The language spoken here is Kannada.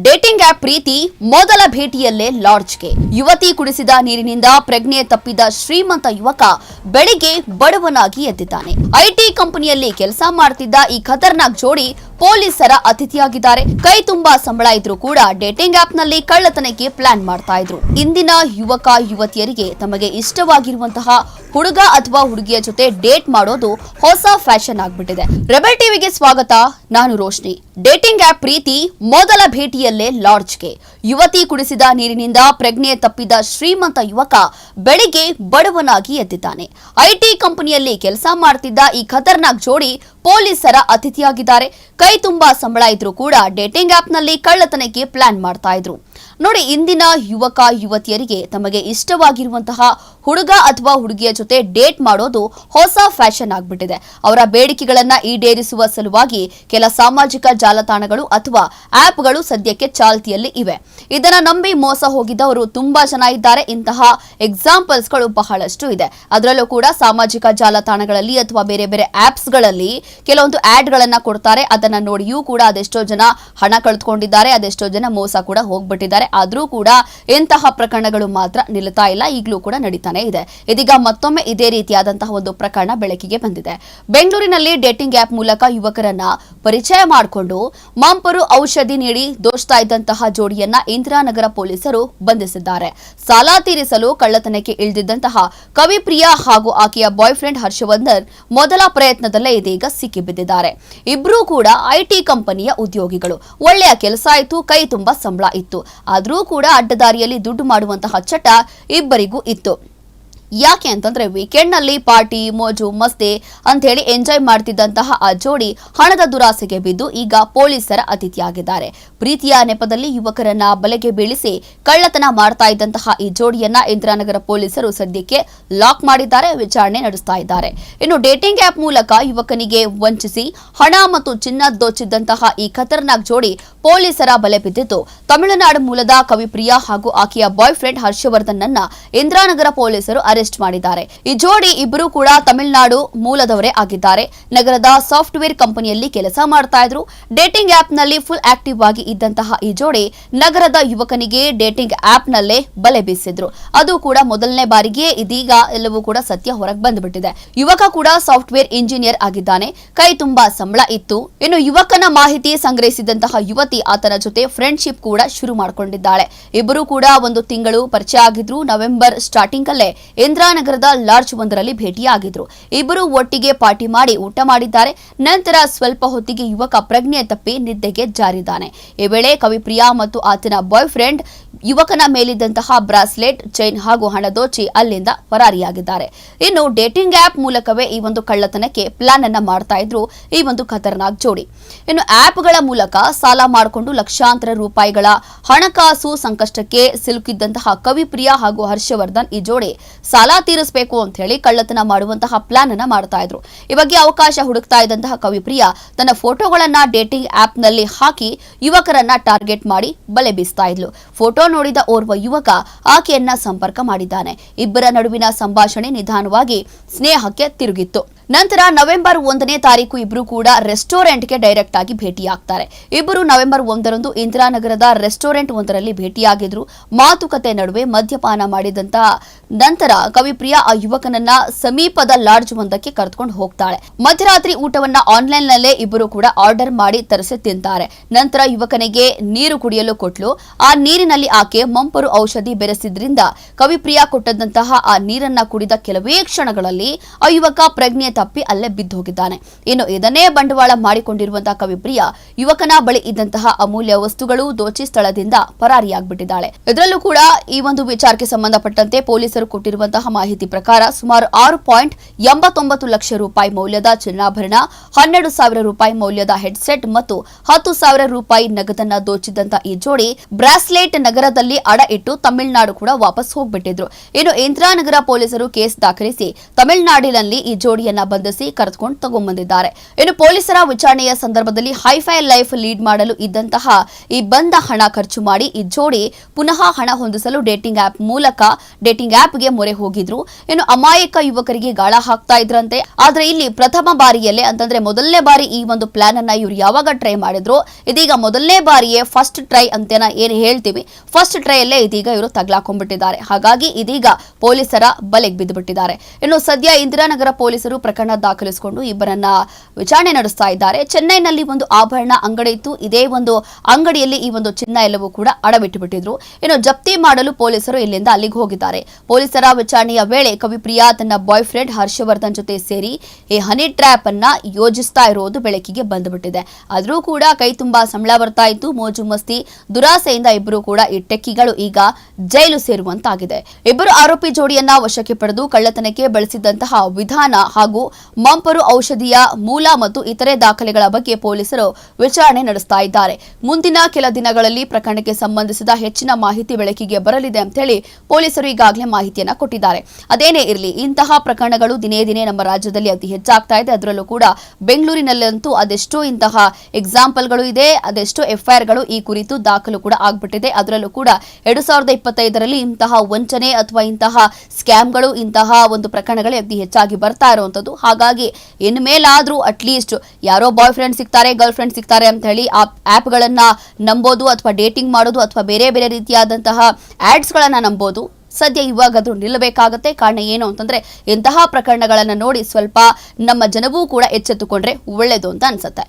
ಡೇಟಿಂಗ್ ಆಪ್ ಪ್ರೀತಿ ಮೊದಲ ಭೇಟಿಯಲ್ಲೇ ಲಾಡ್ಜ್ಗೆ. ಯುವತಿ ಕುಡಿಸಿದ ನೀರಿನಿಂದ ಪ್ರಜ್ಞೆ ತಪ್ಪಿದ ಶ್ರೀಮಂತ ಯುವಕ ಬೆಳಿಗ್ಗೆ ಬಡವನಾಗಿ ಎದ್ದಿದ್ದಾನೆ. ಐಟಿ ಕಂಪನಿಯಲ್ಲಿ ಕೆಲಸ ಮಾಡ್ತಿದ್ದ ಈ ಖತರ್ನಾಕ್ ಜೋಡಿ ಪೊಲೀಸರ ಅತಿಥಿಯಾಗಿದ್ದಾರೆ. ಕೈ ತುಂಬಾ ಸಂಬಳ ಇದ್ರೂ ಕೂಡ ಡೇಟಿಂಗ್ ಆಪ್ ನಲ್ಲಿ ಕಳ್ಳತನಕ್ಕೆ ಪ್ಲಾನ್ ಮಾಡ್ತಾ ಇದ್ರು. ಇಂದಿನ ಯುವಕ ಯುವತಿಯರಿಗೆ ತಮಗೆ ಇಷ್ಟವಾಗಿರುವಂತಹ ಹುಡುಗ ಅಥವಾ ಹುಡುಗಿಯ ಜೊತೆ ಡೇಟ್ ಮಾಡೋದು ಹೊಸ ಫ್ಯಾಷನ್ ಆಗ್ಬಿಟ್ಟಿದೆ. ರೆಬೆಲ್ ಟಿವಿಗೆ ಸ್ವಾಗತ, ನಾನು ರೋಶ್ನಿ. ಡೇಟಿಂಗ್ ಆಪ್ ಪ್ರೀತಿ ಮೊದಲ ಭೇಟಿಯಲ್ಲೇ ಲಾಡ್ಜ್ಗೆ. ಯುವತಿ ಕುಡಿಸಿದ ನೀರಿನಿಂದ ಪ್ರಜ್ಞೆ ತಪ್ಪಿದ ಶ್ರೀಮಂತ ಯುವಕ ಬೆಳಿಗ್ಗೆ ಬಡವನಾಗಿ ಎದ್ದಿದ್ದಾನೆ. ಐಟಿ ಕಂಪನಿಯಲ್ಲಿ ಕೆಲಸ ಮಾಡ್ತಿದ್ದ ಈ ಖತರ್ನಾಕ್ ಜೋಡಿ ಪೊಲೀಸರ ಅತಿಥಿಯಾಗಿದ್ದಾರೆ. ಕೈ ತುಂಬಾ ಸಂಬಳ ಇದ್ರೂ ಕೂಡ ಡೇಟಿಂಗ್ ಆಪ್ ನಲ್ಲಿ ಕಳ್ಳತನಕ್ಕೆ ಪ್ಲಾನ್ ಮಾಡ್ತಾ ಇದ್ರು. ನೋಡಿ, ಇಂದಿನ ಯುವಕ ಯುವತಿಯರಿಗೆ ತಮಗೆ ಇಷ್ಟವಾಗಿರುವಂತಹ ಹುಡುಗ ಅಥವಾ ಹುಡುಗಿಯ ಜೊತೆ ಡೇಟ್ ಮಾಡೋದು ಹೊಸ ಫ್ಯಾಷನ್ ಆಗ್ಬಿಟ್ಟಿದೆ. ಅವರ ಬೇಡಿಕೆಗಳನ್ನ ಈಡೇರಿಸುವ ಸಲುವಾಗಿ ಕೆಲ ಸಾಮಾಜಿಕ ಜಾಲತಾಣಗಳು ಅಥವಾ ಆಪ್ಗಳು ಸದ್ಯಕ್ಕೆ ಚಾಲ್ತಿಯಲ್ಲಿ ಇವೆ. ಇದನ್ನ ನಂಬಿ ಮೋಸ ಹೋಗಿದ್ದವರು ತುಂಬಾ ಜನ ಇದ್ದಾರೆ. ಇಂತಹ ಎಕ್ಸಾಂಪಲ್ಸ್ಗಳು ಬಹಳಷ್ಟು ಇದೆ. ಅದರಲ್ಲೂ ಕೂಡ ಸಾಮಾಜಿಕ ಜಾಲತಾಣಗಳಲ್ಲಿ ಅಥವಾ ಬೇರೆ ಬೇರೆ ಆಪ್ಸ್ಗಳಲ್ಲಿ ಕೆಲವೊಂದು ಆಡ್ ಗಳನ್ನ ಕೊಡ್ತಾರೆ. ಅದನ್ನ ನೋಡಿಯೂ ಕೂಡ ಅದೆಷ್ಟೋ ಜನ ಹಣ ಕಳೆದುಕೊಂಡಿದ್ದಾರೆ, ಅದೆಷ್ಟೋ ಜನ ಮೋಸ ಕೂಡ ಹೋಗ್ಬಿಟ್ಟಿದ್ದಾರೆ. ಆದ್ರೂ ಕೂಡ ಇಂತಹ ಪ್ರಕರಣಗಳು ಮಾತ್ರ ನಿಲ್ತಾ ಇಲ್ಲ, ಈಗಲೂ ಕೂಡ ನಡೀತಾನೆ ಇದೆ. ಇದೀಗ ಮತ್ತೊಮ್ಮೆ ಇದೇ ರೀತಿಯಾದಂತಹ ಒಂದು ಪ್ರಕರಣ ಬೆಳಕಿಗೆ ಬಂದಿದೆ. ಬೆಂಗಳೂರಿನಲ್ಲಿ ಡೇಟಿಂಗ್ ಆಪ್ ಮೂಲಕ ಯುವಕರನ್ನ ಪರಿಚಯ ಮಾಡಿಕೊಂಡು ಮಾಂಪರು ಔಷಧಿ ನೀಡಿ ದೋಚ್ತಾ ಇದ್ದಂತಹ ಜೋಡಿಯನ್ನ ಇಂದಿರಾನಗರ ಪೊಲೀಸರು ಬಂಧಿಸಿದ್ದಾರೆ. ಸಾಲ ತೀರಿಸಲು ಕಳ್ಳತನಕ್ಕೆ ಇಳಿದಿದ್ದಂತಹ ಕವಿಪ್ರಿಯಾ ಹಾಗೂ ಆಕೆಯ ಬಾಯ್ ಫ್ರೆಂಡ್ ಹರ್ಷವರ್ಧನ್ ಮೊದಲ ಪ್ರಯತ್ನದಲ್ಲೇ ಇದೀಗ ಸಿಕ್ಕಿಬಿದ್ದಿದ್ದಾರೆ. ಇಬ್ರು ಕೂಡ ಐಟಿ ಕಂಪನಿಯ ಉದ್ಯೋಗಿಗಳು. ಒಳ್ಳೆಯ ಕೆಲಸ ಇತ್ತು, ಕೈ ತುಂಬಾ ಸಂಬಳ ಇತ್ತು. ಆದ್ರೂ ಕೂಡ ಅಡ್ಡದಾರಿಯಲ್ಲಿ ದುಡ್ಡು ಮಾಡುವಂತಹ ಚಟ ಇಬ್ಬರಿಗೂ ಇತ್ತು. ಯಾಕೆ ಅಂತಂದ್ರೆ ವೀಕೆಂಡ್ ನಲ್ಲಿ ಪಾರ್ಟಿ ಮೋಜು ಮಸ್ತಿ ಅಂತ ಹೇಳಿ ಎಂಜಾಯ್ ಮಾಡ್ತಿದ್ದಂತಹ ಆ ಜೋಡಿ ಹಣದ ದುರಾಸೆಗೆ ಬಿದ್ದು ಈಗ ಪೊಲೀಸರ ಅತಿಥಿಯಾಗಿದ್ದಾರೆ. ಪ್ರೀತಿಯ ನೆಪದಲ್ಲಿ ಯುವಕರನ್ನ ಬಲೆಗೆ ಬೀಳಿಸಿ ಕಳ್ಳತನ ಮಾಡ್ತಾ ಇದ್ದಂತಹ ಈ ಜೋಡಿಯನ್ನ ಇಂದಿರಾನಗರ ಪೊಲೀಸರು ಸದ್ಯಕ್ಕೆ ಲಾಕ್ ಮಾಡಿದ್ದಾರೆ, ವಿಚಾರಣೆ ನಡೆಸ್ತಾ ಇದ್ದಾರೆ. ಇನ್ನು ಡೇಟಿಂಗ್ ಆಪ್ ಮೂಲಕ ಯುವಕನಿಗೆ ವಂಚಿಸಿ ಹಣ ಮತ್ತು ಚಿನ್ನ ದೋಚಿದ್ದಂತಹ ಈ ಖತರ್ನಾಕ್ ಜೋಡಿ ಪೊಲೀಸರ ಬಲೆ ಬಿದ್ದಿದ್ದು ತಮಿಳುನಾಡು ಮೂಲದ ಕವಿಪ್ರಿಯಾ ಹಾಗೂ ಆಕೆಯ ಬಾಯ್ ಫ್ರೆಂಡ್ ಹರ್ಷವರ್ಧನ್ ಅನ್ನ ಇಂದಿರಾನಗರ ಪೊಲೀಸರು ಅರೆಸ್ಟ್ ಮಾಡಿದ್ದಾರೆ. ಈ ಜೋಡಿ ಇಬ್ಬರು ಕೂಡ ತಮಿಳುನಾಡು ಮೂಲದವರೇ ಆಗಿದ್ದಾರೆ. ನಗರದ ಸಾಫ್ಟ್ವೇರ್ ಕಂಪನಿಯಲ್ಲಿ ಕೆಲಸ ಮಾಡ್ತಾ ಇದ್ರು. ಡೇಟಿಂಗ್ ಆಪ್ ನಲ್ಲಿ ಫುಲ್ ಆಕ್ಟಿವ್ ಆಗಿ ಇದ್ದಂತಹ ಈ ಜೋಡಿ ನಗರದ ಯುವಕನಿಗೆ ಡೇಟಿಂಗ್ ಆಪ್ ನಲ್ಲೇ ಬಲೆ ಬೀಸಿದ್ರು. ಅದು ಕೂಡ ಮೊದಲನೇ ಬಾರಿಗೆ. ಇದೀಗ ಎಲ್ಲವೂ ಕೂಡ ಸತ್ಯ ಹೊರಗೆ ಬಂದ್ಬಿಟ್ಟಿದೆ. ಯುವಕ ಕೂಡ ಸಾಫ್ಟ್ವೇರ್ ಇಂಜಿನಿಯರ್ ಆಗಿದ್ದಾನೆ. ಕೈ ತುಂಬಾ ಸಂಬಳ ಇತ್ತು. ಇನ್ನು ಯುವಕನ ಮಾಹಿತಿ ಸಂಗ್ರಹಿಸಿದಂತಹ ಯುವತಿ ಆತನ ಜೊತೆ ಫ್ರೆಂಡ್ಶಿಪ್ ಕೂಡ ಶುರು ಮಾಡಿಕೊಂಡಿದ್ದಾಳೆ. ಇಬ್ಬರು ಕೂಡ ಒಂದು ತಿಂಗಳು ಪರಿಚಯ ಆಗಿದ್ರು. ನವೆಂಬರ್ ಸ್ಟಾರ್ಟಿಂಗ್ ಅಲ್ಲೇ ಇಂದಿರಾನಗರದ ಲಾಡ್ಜ್ ಒಂದರಲ್ಲಿ ಭೇಟಿಯಾಗಿದ್ರು. ಇಬ್ಬರು ಒಟ್ಟಿಗೆ ಪಾರ್ಟಿ ಮಾಡಿ ಊಟ ಮಾಡಿದ್ದಾರೆ. ನಂತರ ಸ್ವಲ್ಪ ಹೊತ್ತಿಗೆ ಯುವಕ ಪ್ರಜ್ಞೆ ತಪ್ಪಿ ನಿದ್ದೆಗೆ ಜಾರಿದ್ದಾನೆ. ಈ ವೇಳೆ ಕವಿಪ್ರಿಯಾ ಮತ್ತು ಆತನ ಬಾಯ್ ಫ್ರೆಂಡ್ ಯುವಕನ ಮೇಲಿದ್ದಂತಹ ಬ್ರಾಸ್ಲೆಟ್, ಚೈನ್ ಹಾಗೂ ಹಣ ದೋಚಿ ಅಲ್ಲಿಂದ ಪರಾರಿಯಾಗಿದ್ದಾರೆ. ಇನ್ನು ಡೇಟಿಂಗ್ ಆಪ್ ಮೂಲಕವೇ ಈ ಒಂದು ಕಳ್ಳತನಕ್ಕೆ ಪ್ಲಾನ್ ಅನ್ನ ಮಾಡ್ತಾ ಇದ್ರು ಈ ಒಂದು ಖತರ್ನಾಕ್ ಜೋಡಿ. ಇನ್ನು ಆಪ್ಗಳ ಮೂಲಕ ಸಾಲ ಮಾಡಿಕೊಂಡು ಲಕ್ಷಾಂತರ ರೂಪಾಯಿಗಳ ಹಣಕಾಸು ಸಂಕಷ್ಟಕ್ಕೆ ಸಿಲುಕಿದ್ದಂತಹ ಕವಿಪ್ರಿಯಾ ಹಾಗೂ ಹರ್ಷವರ್ಧನ್ ಈ ಜೋಡಿ ಸಾಲ ತೀರಿಸಬೇಕು ಅಂತ ಹೇಳಿ ಕಳ್ಳತನ ಮಾಡುವಂತಹ ಪ್ಲಾನ್ ಅನ್ನ ಮಾಡ್ತಾ ಇದ್ರು. ಈ ಬಗ್ಗೆ ಅವಕಾಶ ಹುಡುಕ್ತಾ ಇದ್ದಂತಹ ಕವಿಪ್ರಿಯಾ ತನ್ನ ಫೋಟೋಗಳನ್ನ ಡೇಟಿಂಗ್ ಆಪ್ ನಲ್ಲಿ ಹಾಕಿ ಯುವಕರನ್ನ ಟಾರ್ಗೆಟ್ ಮಾಡಿ ಬಲೆ ಬೀಸ್ತಾ ಇದ್ಲು. ಫೋಟೋ ನೋಡಿದ ಓರ್ವ ಯುವಕ ಆಕೆಯನ್ನ ಸಂಪರ್ಕ ಮಾಡಿದ್ದಾನೆ. ಇಬ್ಬರ ನಡುವಿನ ಸಂಭಾಷಣೆ ನಿಧಾನವಾಗಿ ಸ್ನೇಹಕ್ಕೆ ತಿರುಗಿತ್ತು. ನಂತರ ನವೆಂಬರ್ 1ನೇ ತಾರೀಕು ಇಬ್ರು ಕೂಡ ರೆಸ್ಟೋರೆಂಟ್ಗೆ ಡೈರೆಕ್ಟ್ ಆಗಿ ಭೇಟಿಯಾಗ್ತಾರೆ. ಇಬ್ಬರು ನವೆಂಬರ್ 1ರಂದು ಇಂದಿರಾನಗರದ ರೆಸ್ಟೋರೆಂಟ್ ಒಂದರಲ್ಲಿ ಭೇಟಿಯಾಗಿದ್ರು. ಮಾತುಕತೆ ನಡುವೆ ಮದ್ಯಪಾನ ಮಾಡಿದಂತಹ ನಂತರ ಕವಿಪ್ರಿಯಾ ಆ ಯುವಕನನ್ನ ಸಮೀಪದ ಲಾಡ್ಜ್ ಒಂದಕ್ಕೆ ಕರೆದುಕೊಂಡು ಹೋಗ್ತಾಳೆ. ಮಧ್ಯರಾತ್ರಿ ಊಟವನ್ನ ಆನ್ಲೈನ್ ನಲ್ಲೇ ಇಬ್ಬರು ಕೂಡ ಆರ್ಡರ್ ಮಾಡಿ ತರಿಸಿ ತಿಂತಾರೆ. ನಂತರ ಯುವಕನಿಗೆ ನೀರು ಕುಡಿಯಲು ಕೊಟ್ಲು. ಆ ನೀರಿನಲ್ಲಿ ಆಕೆ ಮಂಪರು ಔಷಧಿ ಬೆರೆಸಿದ್ರಿಂದ ಕವಿಪ್ರಿಯಾ ಕೊಟ್ಟಂತಹ ಆ ನೀರನ್ನ ಕುಡಿದ ಕೆಲವೇ ಕ್ಷಣಗಳಲ್ಲಿ ಆ ಯುವಕ ಪ್ರಜ್ಞೆ ತಪ್ಪಿ ಅಲ್ಲೇ ಬಿದ್ದು ಹೋಗಿದ್ದಾನೆ. ಇನ್ನು ಇದನ್ನೇ ಬಂಡವಾಳ ಮಾಡಿಕೊಂಡಿರುವಂತಹ ಕವಿಪ್ರಿಯಾ ಯುವಕನ ಬಳಿ ಇದ್ದಂತಹ ಅಮೂಲ್ಯ ವಸ್ತುಗಳು ದೋಚಿ ಸ್ಥಳದಿಂದ ಪರಾರಿಯಾಗ್ಬಿಟ್ಟಿದ್ದಾಳೆ. ಇದರಲ್ಲೂ ಕೂಡ ಈ ಒಂದು ವಿಚಾರಕ್ಕೆ ಸಂಬಂಧಪಟ್ಟಂತೆ ಪೊಲೀಸರು ಕೊಟ್ಟಿರುವಂತಹ ಮಾಹಿತಿ ಪ್ರಕಾರ ಸುಮಾರು 6.89 ಲಕ್ಷ ರೂಪಾಯಿ ಮೌಲ್ಯದ ಚಿನ್ನಾಭರಣ, 12,000 ರೂಪಾಯಿ ಮೌಲ್ಯದ ಹೆಡ್ಸೆಟ್ ಮತ್ತು 10,000 ರೂಪಾಯಿ ನಗದನ್ನ ದೋಚಿದಂತ ಈ ಜೋಡಿ ಬ್ರಾಸ್ಲೆಟ್ ನಗರದಲ್ಲಿ ಅಡ ಇಟ್ಟು ತಮಿಳುನಾಡು ಕೂಡ ವಾಪಸ್ ಹೋಗ್ಬಿಟ್ಟಿದ್ರು. ಇನ್ನು ಇಂದಿರಾನಗರ ಪೊಲೀಸರು ಕೇಸ್ ದಾಖಲಿಸಿ ತಮಿಳುನಾಡಿನಲ್ಲಿ ಈ ಜೋಡಿಯನ್ನ ಬಂಧಿಸಿ ಕರೆದುಕೊಂಡು ತಗೊಂಡ್ಬಂದಿದ್ದಾರೆ. ಇನ್ನು ಪೊಲೀಸರ ವಿಚಾರಣೆಯ ಸಂದರ್ಭದಲ್ಲಿ ಹೈಫೈ ಲೈಫ್ ಲೀಡ್ ಮಾಡಲು ಇದ್ದಂತಹ ಈ ಬಂದ ಹಣ ಖರ್ಚು ಮಾಡಿ ಈ ಜೋಡಿ ಪುನಃ ಹಣ ಹೊಂದಿಸಲು ಡೇಟಿಂಗ್ ಆಪ್ಗೆ ಮೊರೆ ಹೋಗಿದ್ರು. ಇನ್ನು ಅಮಾಯಕ ಯುವಕರಿಗೆ ಗಾಳ ಹಾಕ್ತಾ ಇದ್ರಂತೆ. ಆದ್ರೆ ಇಲ್ಲಿ ಪ್ರಥಮ ಬಾರಿಯಲ್ಲೇ ಅಂತಂದ್ರೆ ಮೊದಲನೇ ಬಾರಿ ಈ ಒಂದು ಪ್ಲಾನ್ ಅನ್ನ ಇವ್ರು ಯಾವಾಗ ಟ್ರೈ ಮಾಡಿದ್ರು, ಇದೀಗ ಮೊದಲನೇ ಬಾರಿಯೇ ಫಸ್ಟ್ ಟ್ರೈ ಅಂತೇನ ಏನ್ ಹೇಳ್ತೀವಿ, ಫಸ್ಟ್ ಟ್ರೈ ಅಲ್ಲೇ ಇದೀಗ ಇವರು ತಗ್ಲಾಕೊಂಡ್ಬಿಟ್ಟಿದ್ದಾರೆ. ಹಾಗಾಗಿ ಇದೀಗ ಪೊಲೀಸರ ಬಲೆಗೆ ಬಿದ್ದುಬಿಟ್ಟಿದ್ದಾರೆ. ಇನ್ನು ಸದ್ಯ ಇಂದಿರಾನಗರ ಪೊಲೀಸರು ಪ್ರಕರಣ ದಾಖಲಿಸಿಕೊಂಡು ಇಬ್ಬರನ್ನ ವಿಚಾರಣೆ ನಡೆಸ್ತಾ ಇದ್ದಾರೆ. ಚೆನ್ನೈನಲ್ಲಿ ಒಂದು ಆಭರಣ ಅಂಗಡಿ ಇತ್ತು. ಇದೇ ಒಂದು ಅಂಗಡಿಯಲ್ಲಿ ಈ ಒಂದು ಚಿನ್ನ ಎಲ್ಲವೂ ಕೂಡ ಅಡವಿಟ್ಟು ಬಿಟ್ಟಿದ್ರು. ಇನ್ನು ಜಪ್ತಿ ಮಾಡಲು ಪೊಲೀಸರು ಇಲ್ಲಿಂದ ಅಲ್ಲಿಗೆ ಹೋಗಿದ್ದಾರೆ. ಪೊಲೀಸರ ವಿಚಾರಣೆಯ ವೇಳೆ ಕವಿಪ್ರಿಯಾ ತನ್ನ ಬಾಯ್ ಫ್ರೆಂಡ್ ಹರ್ಷವರ್ಧನ್ ಜೊತೆ ಸೇರಿ ಈ ಹನಿ ಟ್ರ್ಯಾಪ್ ಅನ್ನ ಯೋಜಿಸ್ತಾ ಇರೋದು ಬೆಳಕಿಗೆ ಬಂದುಬಿಟ್ಟಿದೆ. ಆದ್ರೂ ಕೂಡ ಕೈ ತುಂಬಾ ಸಂಬಳ ಬರ್ತಾ ಇತ್ತು. ಮೋಜು ಮಸ್ತಿ ದುರಾಸೆಯಿಂದ ಇಬ್ಬರು ಕೂಡ ಈ ಟೆಕ್ಕಿಗಳು ಈಗ ಜೈಲು ಸೇರುವಂತಾಗಿದೆ. ಇಬ್ಬರು ಆರೋಪಿ ಜೋಡಿಯನ್ನ ವಶಕ್ಕೆ ಪಡೆದು ಕಳ್ಳತನಕ್ಕೆ ಬಳಸಿದಂತಹ ವಿಧಾನ ಹಾಗೂ ಮಂಪರು ಔಷಧಿಯ ಮೂಲ ಮತ್ತು ಇತರೆ ದಾಖಲೆಗಳ ಬಗ್ಗೆ ಪೊಲೀಸರು ವಿಚಾರಣೆ ನಡೆಸ್ತಾ ಇದ್ದಾರೆ. ಮುಂದಿನ ಕೆಲ ದಿನಗಳಲ್ಲಿ ಪ್ರಕರಣಕ್ಕೆ ಸಂಬಂಧಿಸಿದ ಹೆಚ್ಚಿನ ಮಾಹಿತಿ ಬೆಳಕಿಗೆ ಬರಲಿದೆ ಅಂತ ಹೇಳಿ ಪೊಲೀಸರು ಈಗಾಗಲೇ ಮಾಹಿತಿಯನ್ನ ಕೊಟ್ಟಿದ್ದಾರೆ. ಅದೇನೇ ಇರಲಿ, ಇಂತಹ ಪ್ರಕರಣಗಳು ದಿನೇ ದಿನೇ ನಮ್ಮ ರಾಜ್ಯದಲ್ಲಿ ಅತಿ ಹೆಚ್ಚಾಗ್ತಾ ಇದೆ. ಅದರಲ್ಲೂ ಕೂಡ ಬೆಂಗಳೂರಿನಲ್ಲಂತೂ ಅದೆಷ್ಟೋ ಇಂತಹ ಎಕ್ಸಾಂಪಲ್ಗಳು ಇದೆ, ಅದೆಷ್ಟೋ ಎಫ್ಐಆರ್ಗಳು ಈ ಕುರಿತು ದಾಖಲು ಕೂಡ ಆಗ್ಬಿಟ್ಟಿದೆ. ಅದರಲ್ಲೂ ಕೂಡ 2025ರಲ್ಲಿ ಇಂತಹ ವಂಚನೆ ಅಥವಾ ಇಂತಹ ಸ್ಕ್ಯಾಮ್ಗಳು, ಇಂತಹ ಒಂದು ಪ್ರಕರಣಗಳೇ ಅತಿ ಹೆಚ್ಚಾಗಿ ಬರ್ತಾ ಇರುವಂತದ್ದು. ಹಾಗಾಗಿ ಇನ್ಮೇಲಾದ್ರೂ ಅಟ್ಲೀಸ್ಟ್ ಯಾರೋ ಬಾಯ್ ಫ್ರೆಂಡ್ ಸಿಗ್ತಾರೆ, ಗರ್ಲ್ ಫ್ರೆಂಡ್ ಸಿಗ್ತಾರೆ ಅಂತ ಹೇಳಿ ಆ ಆಪ್ಗಳನ್ನ ನಂಬೋದು ಅಥವಾ ಡೇಟಿಂಗ್ ಮಾಡೋದು ಅಥವಾ ಬೇರೆ ಬೇರೆ ರೀತಿಯಾದಂತಹ ಆಡ್ಸ್ ಗಳನ್ನ ನಂಬೋದು ಸದ್ಯ ಇವಾಗಾದ್ರೂ ನಿಲ್ಲಬೇಕಾಗತ್ತೆ. ಕಾರಣ ಏನು ಅಂತಂದ್ರೆ ಇಂತಹ ಪ್ರಕರಣಗಳನ್ನ ನೋಡಿ ಸ್ವಲ್ಪ ನಮ್ಮ ಜನವೂ ಕೂಡ ಎಚ್ಚೆತ್ತುಕೊಂಡ್ರೆ ಒಳ್ಳೇದು ಅಂತ ಅನ್ಸುತ್ತೆ.